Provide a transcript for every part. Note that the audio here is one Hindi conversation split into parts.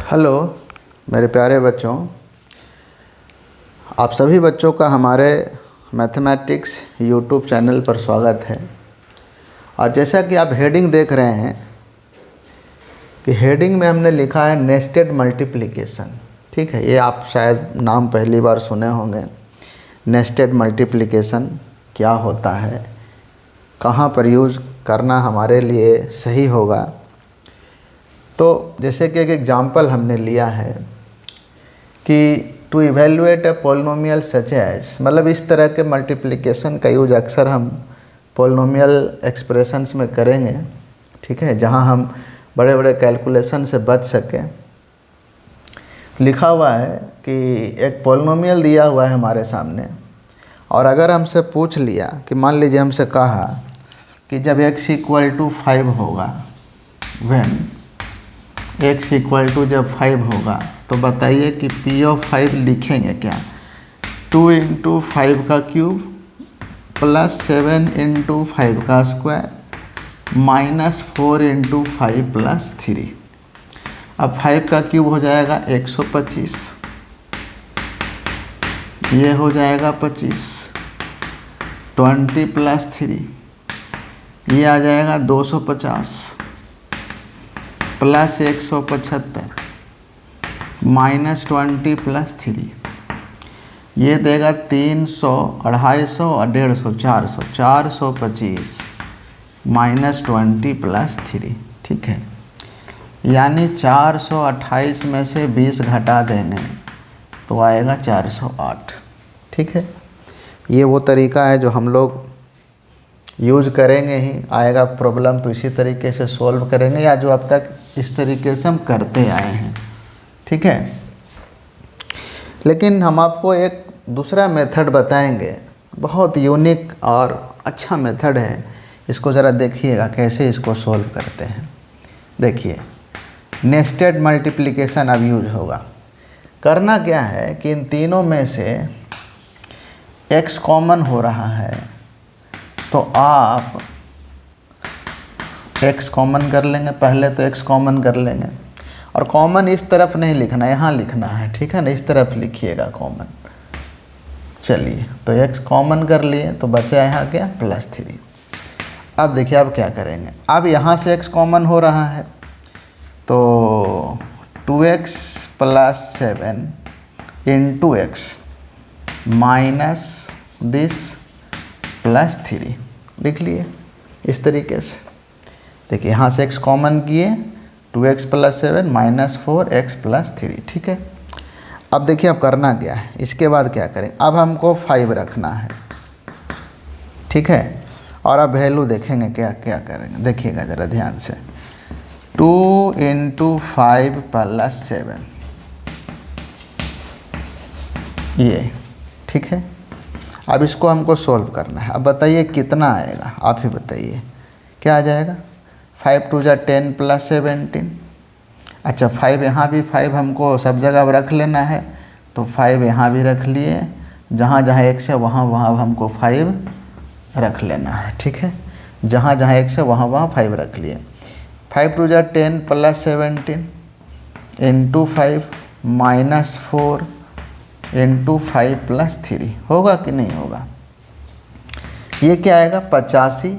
हेलो मेरे प्यारे बच्चों, आप सभी बच्चों का हमारे मैथमेटिक्स यूट्यूब चैनल पर स्वागत है। और जैसा कि आप हेडिंग देख रहे हैं कि हेडिंग में हमने लिखा है नेस्टेड मल्टीप्लिकेशन। ठीक है, ये आप शायद नाम पहली बार सुने होंगे। नेस्टेड मल्टीप्लिकेशन क्या होता है, कहाँ पर यूज़ करना हमारे लिए सही होगा। तो जैसे कि एक एग्जाम्पल हमने लिया है कि to evaluate a polynomial such as, मतलब इस तरह के मल्टीप्लिकेशन का यूज अक्सर हम पॉलिनोमियल एक्सप्रेशंस में करेंगे। ठीक है, जहां हम बड़े बड़े कैलकुलेशन से बच सकें। लिखा हुआ है कि एक पॉलिनोमियल दिया हुआ है हमारे सामने, और अगर हमसे पूछ लिया कि मान लीजिए हमसे कहा कि जब x = 5 होगा, व्हेन x = जब 5 होगा, तो बताइए कि P(5) लिखेंगे क्या। 2 × 5 का क्यूब प्लस 7 × 5 का स्क्वायर माइनस 4 × 5 प्लस 3। अब 5 का क्यूब हो जाएगा 125, ये हो जाएगा 25, 20 प्लस 3 ये आ जाएगा 250 प्लस 175 माइनस 20 प्लस 3 ये देगा 300, 250 और 150, 400, 425 माइनस 20 प्लस 3। ठीक है, यानी 428 में से 20 घटा देंगे तो आएगा 408। ठीक है, ये वो तरीका है जो हम लोग यूज करेंगे ही। आएगा प्रॉब्लम तो इसी तरीके से सॉल्व करेंगे, या जो अब तक इस तरीके से हम करते आए हैं। ठीक है, लेकिन हम आपको एक दूसरा मेथड बताएंगे, बहुत यूनिक और अच्छा मेथड है। इसको ज़रा देखिएगा कैसे इसको सॉल्व करते हैं। देखिए, नेस्टेड मल्टीप्लिकेशन अब यूज होगा। करना क्या है कि इन तीनों में से x कॉमन हो रहा है, तो आप x कॉमन कर लेंगे। पहले तो x कॉमन कर लेंगे, और कॉमन इस तरफ नहीं लिखना, यहाँ लिखना है। ठीक है ना, इस तरफ लिखिएगा कॉमन। चलिए, तो x कॉमन कर लिए तो बचा यहाँ क्या, +3। अब देखिए अब क्या करेंगे। अब यहाँ से x कॉमन हो रहा है, तो 2x + 7 × x माइनस दिस +3 लिख लिए इस तरीके से। देखिए, यहाँ से x कॉमन किए, 2x + 7 माइनस 4x + 3। ठीक है, अब देखिए अब करना क्या है। इसके बाद क्या करें, अब हमको 5 रखना है। ठीक है, और अब वैल्यू देखेंगे क्या क्या करेंगे। देखिएगा ज़रा ध्यान से, 2 × 5 + 7 ये। ठीक है, अब इसको हमको सॉल्व करना है। अब बताइए कितना आएगा, आप ही बताइए क्या आ जाएगा। 5 × 2 = 10 + 17। अच्छा, 5 यहाँ भी 5 हमको सब जगह रख लेना है, तो 5 यहाँ भी रख लिए। जहाँ जहाँ x है वहाँ वहाँ हमको 5 रख लेना है। ठीक है, जहाँ जहाँ x है वहाँ वहाँ 5 रख लिए। 5 × 2 = 10 + 17 × 5 माइनस 4 × 5 + 3 होगा कि नहीं होगा। ये क्या आएगा, 85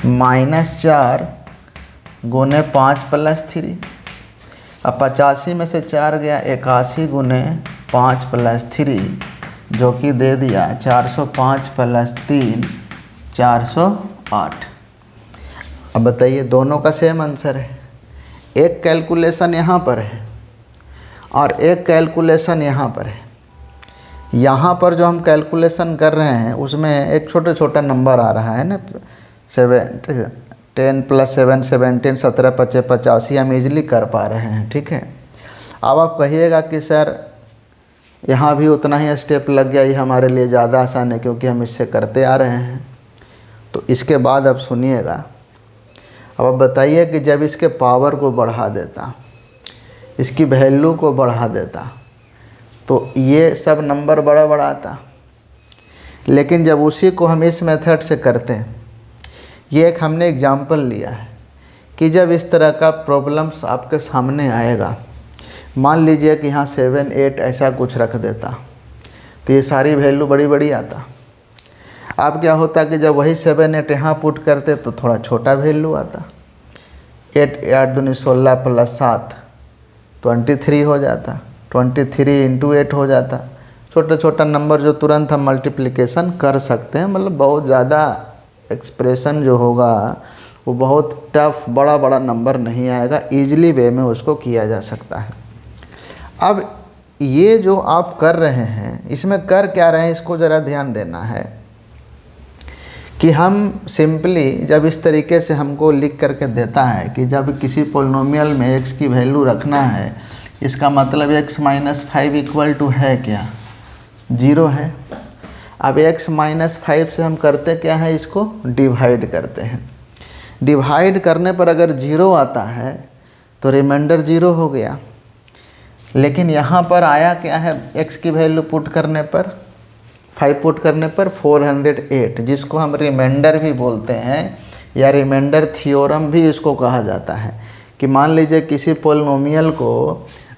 माइनस 4 गुने 5 + 3। अब 85 में से 4 गया, 81 गुने 5 + 3, जो कि दे दिया 405 + 3 408। अब बताइए, दोनों का सेम आंसर है। एक कैलकुलेशन यहाँ पर है और एक कैलकुलेशन यहाँ पर है। यहाँ पर जो हम कैलकुलेशन कर रहे हैं उसमें एक छोटा छोटा नंबर आ रहा है ना, 10 + 7 17, 17 × 5 = 85 हम इजीली कर पा रहे हैं। ठीक है, अब आप कहिएगा कि सर यहाँ भी उतना ही स्टेप लग गया, ये हमारे लिए ज़्यादा आसान है क्योंकि हम इससे करते आ रहे हैं। तो इसके बाद अब सुनिएगा। अब आप बताइए कि जब इसके पावर को बढ़ा देता, इसकी वैल्यू को बढ़ा देता, तो ये सब नंबर बड़ा बड़ा आता। लेकिन जब उसी को हम इस मेथड से करते हैं, ये एक हमने एग्जाम्पल लिया है कि जब इस तरह का प्रॉब्लम्स आपके सामने आएगा, मान लीजिए कि यहाँ 7 8 ऐसा कुछ रख देता तो ये सारी वैल्यू बड़ी बड़ी आता। अब क्या होता कि जब वही 7 8 यहाँ पुट करते तो थोड़ा छोटा वैल्यू आता। 8 8 दूनी 16 प्लस 7 23 हो जाता, 23 इंटू 8 हो जाता। छोटा छोटा नंबर जो तुरंत हम मल्टीप्लिकेशन कर सकते हैं, मतलब बहुत ज़्यादा एक्सप्रेशन जो होगा वो बहुत टफ बड़ा बड़ा नंबर नहीं आएगा, ईजिली वे में उसको किया जा सकता है। अब ये जो आप कर रहे हैं इसमें कर क्या रहे हैं, इसको ज़रा ध्यान देना है कि हम सिंपली जब इस तरीके से हमको लिख करके देता है कि जब किसी पोलिनोमियल में x की वैल्यू रखना है, इसका मतलब x माइनस 5 इक्वल टू है क्या, 0 है। अब x माइनस 5 से हम करते क्या है, इसको डिवाइड करते हैं। डिवाइड करने पर अगर 0 आता है तो रिमाइंडर 0 हो गया। लेकिन यहाँ पर आया क्या है, x की वैल्यू पुट करने पर 5 पुट करने पर 408, जिसको हम रिमाइंडर भी बोलते हैं या रिमाइंडर थ्योरम भी इसको कहा जाता है। कि मान लीजिए किसी पोलिनोमियल को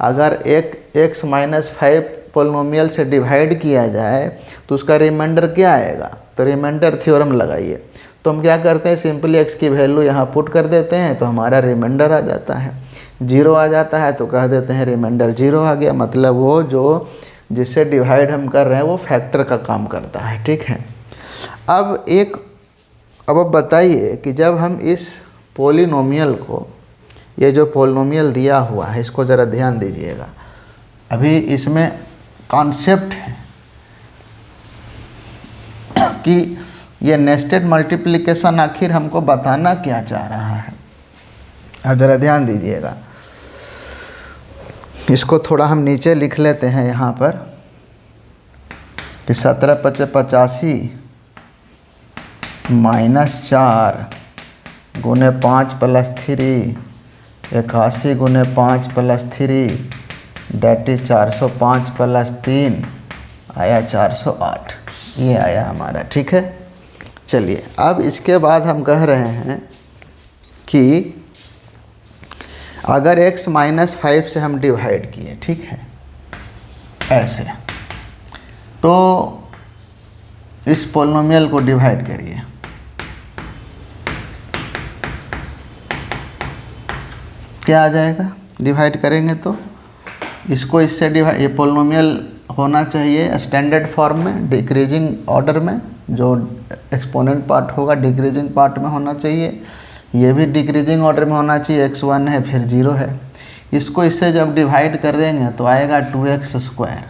अगर एक x माइनस 5 पोलिनोमियल से डिवाइड किया जाए तो उसका रिमाइंडर क्या आएगा, तो रिमाइंडर थ्योरम लगाइए। तो हम क्या करते हैं, सिंपली x की वैल्यू यहाँ पुट कर देते हैं तो हमारा रिमाइंडर आ जाता है। 0 आ जाता है तो कह देते हैं रिमाइंडर 0 आ गया, मतलब वो जो जिससे डिवाइड हम कर रहे हैं वो फैक्टर का काम करता है। ठीक है। अब बताइए कि जब हम इस पोलिनोमियल को, ये जो पोलिनोमियल दिया हुआ है इसको ज़रा ध्यान दीजिएगा। अभी इसमें कॉन्सेप्ट है कि ये नेस्टेड मल्टीप्लिकेशन आखिर हमको बताना क्या चाह रहा है। अब ज़रा ध्यान दीजिएगा, इसको थोड़ा हम नीचे लिख लेते हैं यहाँ पर कि 17 × 85 माइनस 4 गुने 5 प्लस 3 81 गुने 5 प्लस 3 डेट इज 405 प्लस 3 आया 408, ये आया हमारा। ठीक है। चलिए अब इसके बाद हम कह रहे हैं कि अगर x माइनस 5 से हम डिवाइड किए, ठीक है, ऐसे, तो इस पोलिनोमियल को डिवाइड करिए। क्या आ जाएगा, डिवाइड करेंगे तो इसको इससे डिवाइड, ये पोलिनोमियल होना चाहिए स्टैंडर्ड फॉर्म में, डिक्रीजिंग ऑर्डर में, जो एक्सपोनेंट पार्ट होगा डिक्रीजिंग पार्ट में होना चाहिए, ये भी डिक्रीजिंग ऑर्डर में होना चाहिए। x1 है फिर 0 है। इसको इससे जब डिवाइड कर देंगे तो आएगा 2x²,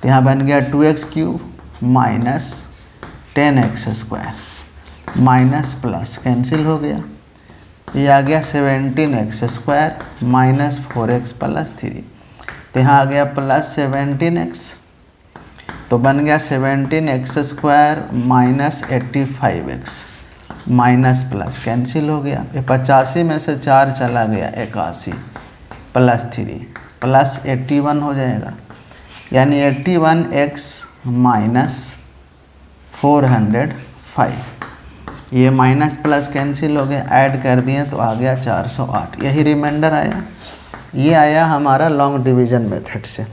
तो यहाँ बन गया 2x³ minus 10x² minus plus cancel हो गया, ये आ गया 17x² माइनस 4x प्लस 3, तो यहाँ आ गया प्लस 17x, तो बन गया 17x² minus 85x minus plus cancel हो गया। ये 85 में से 4 चला गया 81 प्लस 3 प्लस 81 हो जाएगा, यानी 81x माइनस 405, ये माइनस प्लस कैंसिल हो गया, ऐड कर दिए तो आ गया 408, यही रिमाइंडर आया। ये आया हमारा लॉन्ग डिवीज़न मेथड से।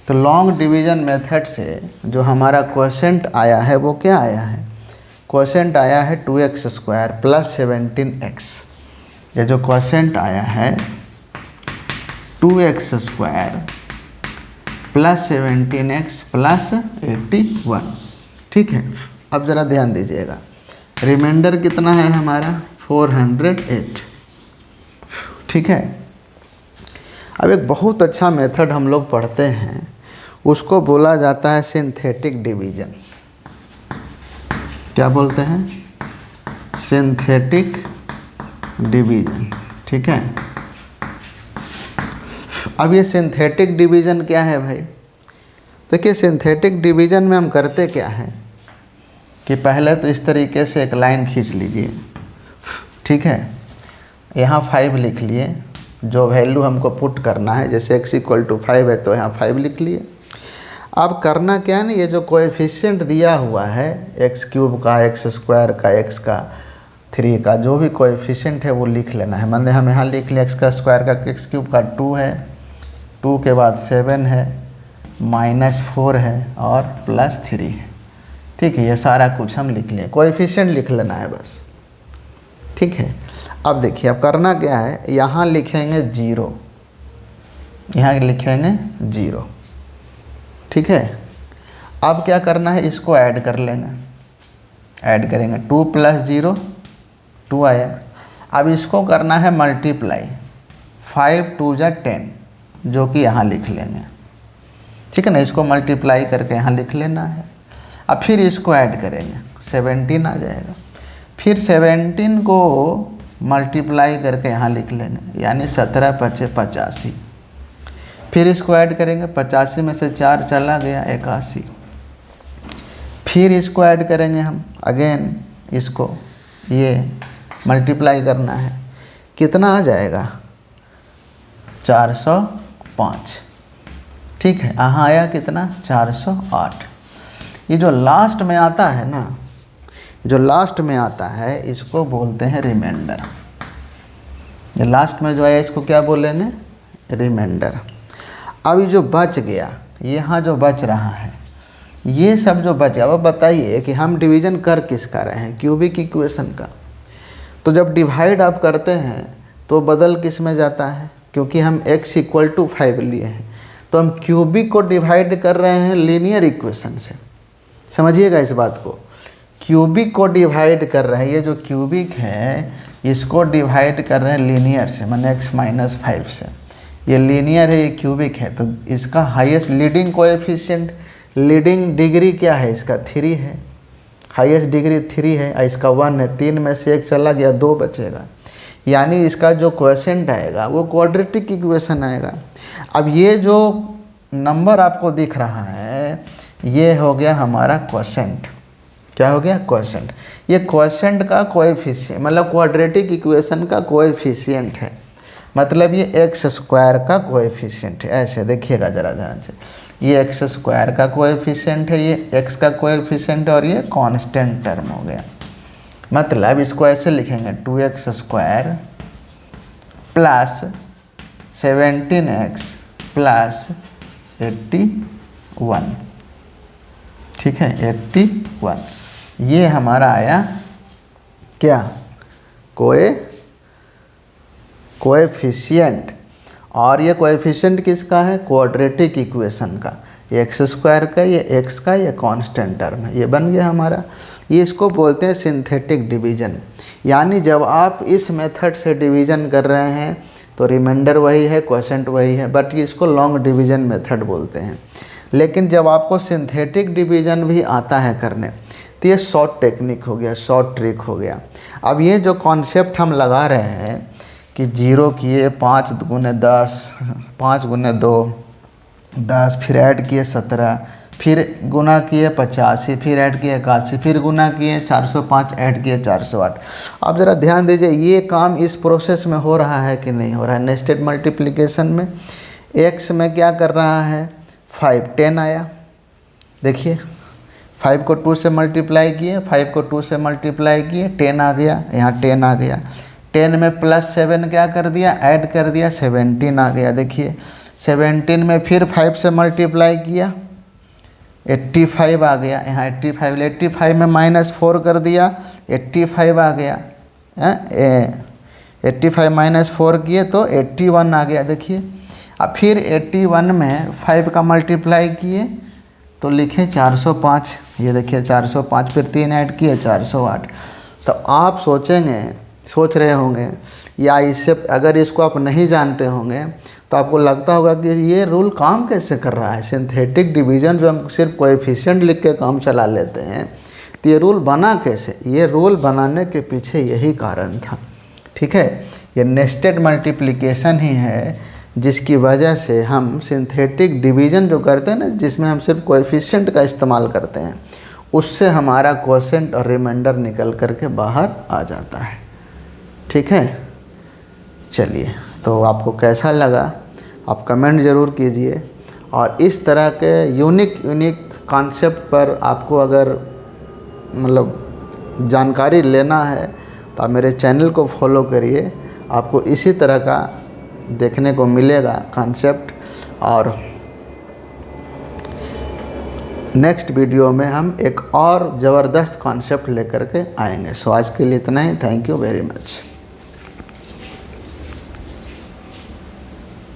तो लॉन्ग डिवीज़न मेथड से जो हमारा क्वोशेंट आया है वो क्या आया है, क्वोशेंट आया है 2x² प्लस 17x। ये जो क्वोशेंट आया है 2x² प्लस 17x प्लस 81। ठीक है। अब ज़रा ध्यान दीजिएगा, रिमाइंडर कितना है हमारा 408। ठीक है। अब एक बहुत अच्छा मेथड हम लोग पढ़ते हैं, उसको बोला जाता है सिंथेटिक डिवीज़न। क्या बोलते हैं, सिंथेटिक डिवीज़न। ठीक है। अब ये सिंथेटिक डिवीज़न क्या है भाई, देखिए सिंथेटिक डिवीज़न में हम करते क्या है कि पहले तो इस तरीके से एक लाइन खींच लीजिए। ठीक है। यहाँ 5 लिख लिए, जो वैल्यू हमको पुट करना है, जैसे x = 5 है तो यहाँ 5 लिख लिए। अब करना क्या है ना, ये जो कोएफिशिएंट दिया हुआ है x³ का, x² का, x का, 3 का जो भी कोएफिशिएंट है वो लिख लेना है। मैंने हम यहाँ लिख लिया x² का x³ का 2 है, 2 के बाद 7 है, -4 है और +3 है। ठीक है, ये सारा कुछ हम लिख लें, कोएफिशिएंट लिख लेना है बस। ठीक है, अब देखिए अब करना क्या है, यहाँ लिखेंगे 0, यहाँ लिखेंगे 0। ठीक है, अब क्या करना है, इसको ऐड कर लेंगे, ऐड करेंगे 2 + 0 2 आया। अब इसको करना है मल्टीप्लाई, 5 2 = 10 जो कि यहाँ लिख लेंगे। ठीक है ना, इसको मल्टीप्लाई करके यहाँ लिख लेना है। अब फिर इसको ऐड करेंगे, 17 आ जाएगा। फिर 17 को मल्टीप्लाई करके यहाँ लिख लेंगे, यानी 17 × 5 = 85। फिर इसको ऐड करेंगे, 85 में से 4 चला गया, 81। फिर इसको ऐड करेंगे हम अगेन, इसको ये मल्टीप्लाई करना है, कितना आ जाएगा 405। ठीक है, यहाँ आया कितना 408। ये जो लास्ट में आता है ना, जो लास्ट में आता है इसको बोलते हैं रिमाइंडर। ये लास्ट में जो आया इसको क्या बोलेंगे, रिमाइंडर। अब ये जो बच गया, यहाँ जो बच रहा है, ये सब जो बचा, अब बताइए कि हम डिवीज़न कर किसका रहे हैं, क्यूबिक इक्वेशन का। तो जब डिवाइड आप करते हैं तो बदल किस में जाता है, क्योंकि हम x = 5 लिए हैं, तो हम क्यूबिक को डिवाइड कर रहे हैं लीनियर इक्वेशन से। समझिएगा इस बात को, क्यूबिक को डिवाइड कर रहे हैं, ये जो क्यूबिक है इसको डिवाइड कर रहे हैं लीनियर से, माने x - 5 से। ये लीनियर है, ये क्यूबिक है, तो इसका highest leading coefficient, leading degree क्या है इसका 3 है, हाईएस्ट डिग्री 3 है, इसका 1 है, 3 में से 1 चला गया, 2 बचेगा, यानी इसका जो क्वोशिएंट आएगा वो क्वाड्रेटिक इक्वेशन आएगा। अब ये जो नंबर आपको दिख रहा है ये हो गया हमारा क्वोशिएंट। क्या हो गया, क्वोशिएंट। ये क्वोशिएंट का कोएफिशिएंट, मतलब क्वाड्रेटिक इक्वेशन का कोएफिशिएंट है, मतलब ये x² का कोएफिशिएंट है। ऐसे देखिएगा ज़रा ध्यान से, ये x² का कोएफिशिएंट है, ये x का कोएफिशिएंट और ये कांस्टेंट टर्म हो गया। मतलब इसको ऐसे लिखेंगे 2x² + 17x + 81। ठीक है, 81 ये हमारा आया क्या, कोएफिशिएंट। और ये कोएफिशिएंट किसका है, क्वाड्रेटिक इक्वेशन का, ये x² का, ये x का, ये कांस्टेंट टर्म है, ये बन गया हमारा। ये इसको बोलते हैं सिंथेटिक डिवीज़न। यानी जब आप इस मेथड से डिवीज़न कर रहे हैं तो रिमाइंडर वही है, क्वोशिएंट वही है, बट ये इसको लॉन्ग डिवीज़न मेथड बोलते हैं। लेकिन जब आपको सिंथेटिक डिवीज़न भी आता है करने तो ये शॉर्ट टेक्निक हो गया, शॉर्ट ट्रिक हो गया। अब ये जो कॉन्सेप्ट हम लगा रहे हैं कि 0 किए 5 × 10, 5 × 2 10, फिर ऐड किए 17, फिर गुना किए 85, फिर ऐड किए 81, फिर गुना किए 405, ऐड किए 408। अब ज़रा ध्यान दीजिए, ये काम इस प्रोसेस में हो रहा है कि नहीं हो रहा है। नेस्टेड मल्टीप्लिकेशन में x में क्या कर रहा है, 5 10 आया, देखिए 5 को 2 से मल्टीप्लाई किए, 5 को 2 से मल्टीप्लाई किए, 10 आ गया, यहाँ 10 आ गया। 10 में +7 क्या कर दिया, ऐड कर दिया, 17 आ गया। देखिए 17 में फिर 5 से मल्टीप्लाई किया, 85 आ गया, यहाँ 85 में -4 कर दिया, 85 आ गया। 85 - 4 किए तो 81 आ गया। देखिए अब फिर 81 में 5 का मल्टीप्लाई किए तो लिखे 405, ये देखिए 405, फिर 3 ऐड किए 408। तो आप सोच रहे होंगे, या इससे अगर इसको आप नहीं जानते होंगे तो आपको लगता होगा कि ये रूल काम कैसे कर रहा है। सिंथेटिक डिवीज़न जो हम सिर्फ कोएफिशिएंट लिख के काम चला लेते हैं, तो ये रूल बना कैसे। ये रूल बनाने के पीछे यही कारण था। ठीक है, ये नेस्टेड मल्टीप्लिकेशन ही है जिसकी वजह से हम सिंथेटिक डिवीज़न जो करते हैं ना, जिसमें हम सिर्फ कोएफिशिएंट का इस्तेमाल करते हैं, उससे हमारा क्वोशिएंट और रिमाइंडर निकल करके बाहर आ जाता है। ठीक है, चलिए, तो आपको कैसा लगा आप कमेंट ज़रूर कीजिए। और इस तरह के यूनिक कॉन्सेप्ट पर आपको अगर मतलब जानकारी लेना है तो आप मेरे चैनल को फॉलो करिए, आपको इसी तरह का देखने को मिलेगा कॉन्सेप्ट। और नेक्स्ट वीडियो में हम एक और ज़बरदस्त कॉन्सेप्ट लेकर के आएंगे। सो आज के लिए इतना ही। Thank you very much.